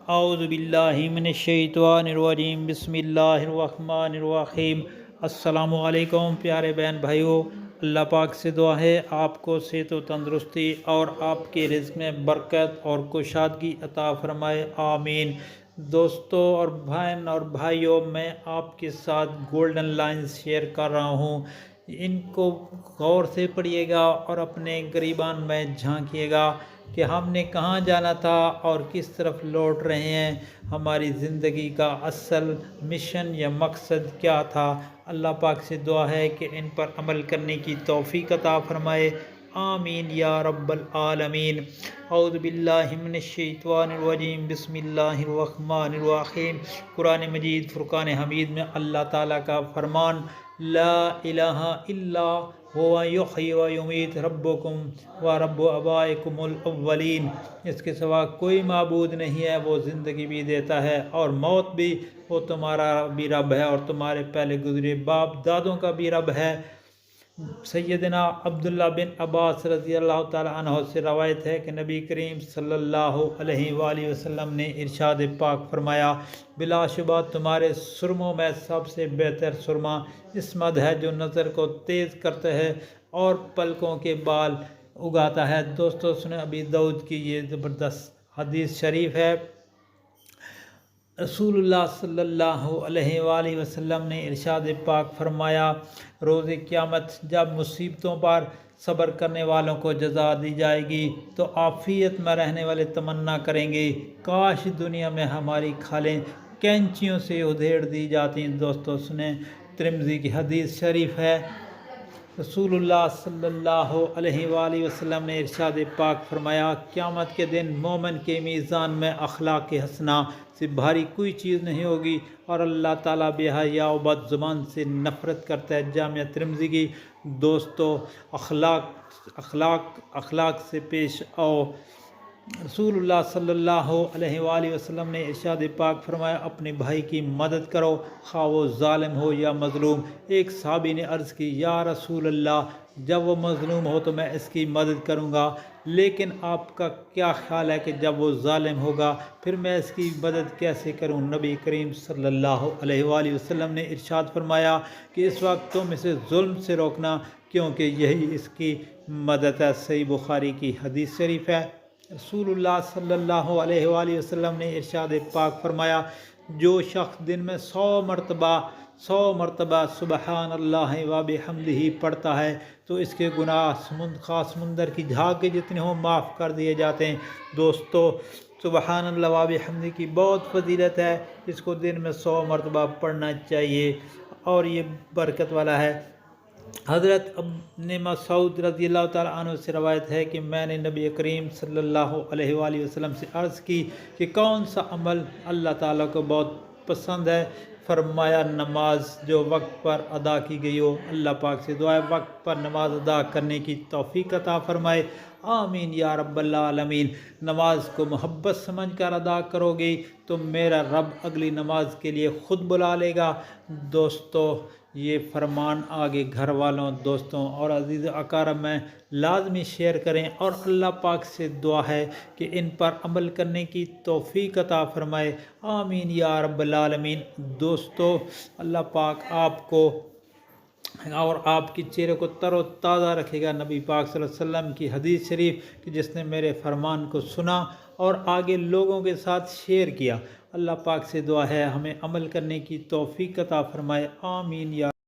اعوذ باللہ من الشیطان الرجیم، بسم اللہ الرحمن الرحیم۔ السلام علیکم پیارے بہن بھائیوں، اللہ پاک سے دعا ہے آپ کو صحت و تندرستی اور آپ کے رزق میں برکت اور کشادگی عطا فرمائے، آمین۔ دوستوں اور بہن اور بھائیوں، میں آپ کے ساتھ گولڈن لائنز شیئر کر رہا ہوں، ان کو غور سے پڑھیے گا اور اپنے گریبان میں جھانکیے گا کہ ہم نے کہاں جانا تھا اور کس طرف لوٹ رہے ہیں، ہماری زندگی کا اصل مشن یا مقصد کیا تھا۔ اللہ پاک سے دعا ہے کہ ان پر عمل کرنے کی توفیق عطا فرمائے، آمین یا رب العالمین۔ اعوذ باللہ من الشیطان الرجیم، بسم اللہ الرحمن الرحیم۔ قرآن مجید فرقان حمید میں اللہ تعالیٰ کا فرمان، لا الہ الا هو یحیی و یمیت ربکم و رب آبائکم الاولین۔ اس کے سوا کوئی معبود نہیں ہے، وہ زندگی بھی دیتا ہے اور موت بھی، وہ تمہارا بھی رب ہے اور تمہارے پہلے گزرے باپ دادوں کا بھی رب ہے۔ سیدنا عبداللہ بن عباس رضی اللہ تعالی عنہ سے روایت ہے کہ نبی کریم صلی اللہ علیہ وآلہ وسلم نے ارشاد پاک فرمایا، بلا شبہ تمہارے سرموں میں سب سے بہتر سرما عصمت ہے جو نظر کو تیز کرتا ہے اور پلکوں کے بال اگاتا ہے۔ دوستو سنیں، ابی داؤد کی یہ زبردست حدیث شریف ہے۔ رسول اللہ صلی اللہ علیہ وآلہ وسلم نے ارشاد پاک فرمایا، روز قیامت جب مصیبتوں پر صبر کرنے والوں کو جزا دی جائے گی تو عافیت میں رہنے والے تمنا کریں گے، کاش دنیا میں ہماری کھالیں کینچیوں سے ادھیڑ دی جاتی۔ دوستو سنیں، ترمذی کی حدیث شریف ہے۔ رسول اللہ صلی اللہ علیہ وآلہ وسلم نے ارشاد پاک فرمایا، قیامت کے دن مومن کے میزان میں اخلاق حسنہ سے بھاری کوئی چیز نہیں ہوگی اور اللہ تعالیٰ بے حیا و بد زبان سے نفرت کرتا ہے۔ جامعہ ترمذی کی۔ دوستو اخلاق سے پیش آؤ۔ رسول اللہ صلی اللہ علیہ وآلہ وسلم نے ارشاد پاک فرمایا، اپنے بھائی کی مدد کرو خواہ وہ ظالم ہو یا مظلوم۔ ایک صحابی نے عرض کی، یا رسول اللہ، جب وہ مظلوم ہو تو میں اس کی مدد کروں گا، لیکن آپ کا کیا خیال ہے کہ جب وہ ظالم ہوگا پھر میں اس کی مدد کیسے کروں؟ نبی کریم صلی اللہ علیہ وآلہ وسلم نے ارشاد فرمایا کہ اس وقت تم اسے ظلم سے روکنا، کیونکہ یہی اس کی مدد ہے۔ صحیح بخاری کی حدیث شریف ہے۔ رسول اللہ صلی اللہ علیہ وآلہ وسلم نے ارشاد پاک فرمایا، جو شخص دن میں 100 مرتبہ سبحان اللہ و بحمدہ پڑھتا ہے تو اس کے گناہ خاص سمندر کی جھاگ کے جتنے ہوں معاف کر دیے جاتے ہیں۔ دوستو سبحان اللہ و بحمدہ کی بہت فضیلت ہے، اس کو دن میں 100 مرتبہ پڑھنا چاہیے اور یہ برکت والا ہے۔ حضرت ابن مسعود رضی اللہ تعالیٰ عنہ سے روایت ہے کہ میں نے نبی کریم صلی اللہ علیہ وآلہ وسلم سے عرض کی کہ کون سا عمل اللہ تعالیٰ کو بہت پسند ہے؟ فرمایا، نماز جو وقت پر ادا کی گئی ہو۔ اللہ پاک سے دعا ہے وقت پر نماز ادا کرنے کی توفیق عطا فرمائے، آمین یا رب العالمین۔ نماز کو محبت سمجھ کر ادا کرو گے تو میرا رب اگلی نماز کے لیے خود بلا لے گا۔ دوستو یہ فرمان آگے گھر والوں، دوستوں اور عزیز اقارب میں لازمی شیئر کریں اور اللہ پاک سے دعا ہے کہ ان پر عمل کرنے کی توفیق عطا فرمائے، آمین یا رب العالمین۔ دوستو اللہ پاک آپ کو اور آپ کے چہرے کو تر و تازہ رکھے گا۔ نبی پاک صلی اللہ علیہ وسلم کی حدیث شریف کہ جس نے میرے فرمان کو سنا اور آگے لوگوں کے ساتھ شیئر کیا، اللہ پاک سے دعا ہے ہمیں عمل کرنے کی توفیق عطا فرمائے، آمین یا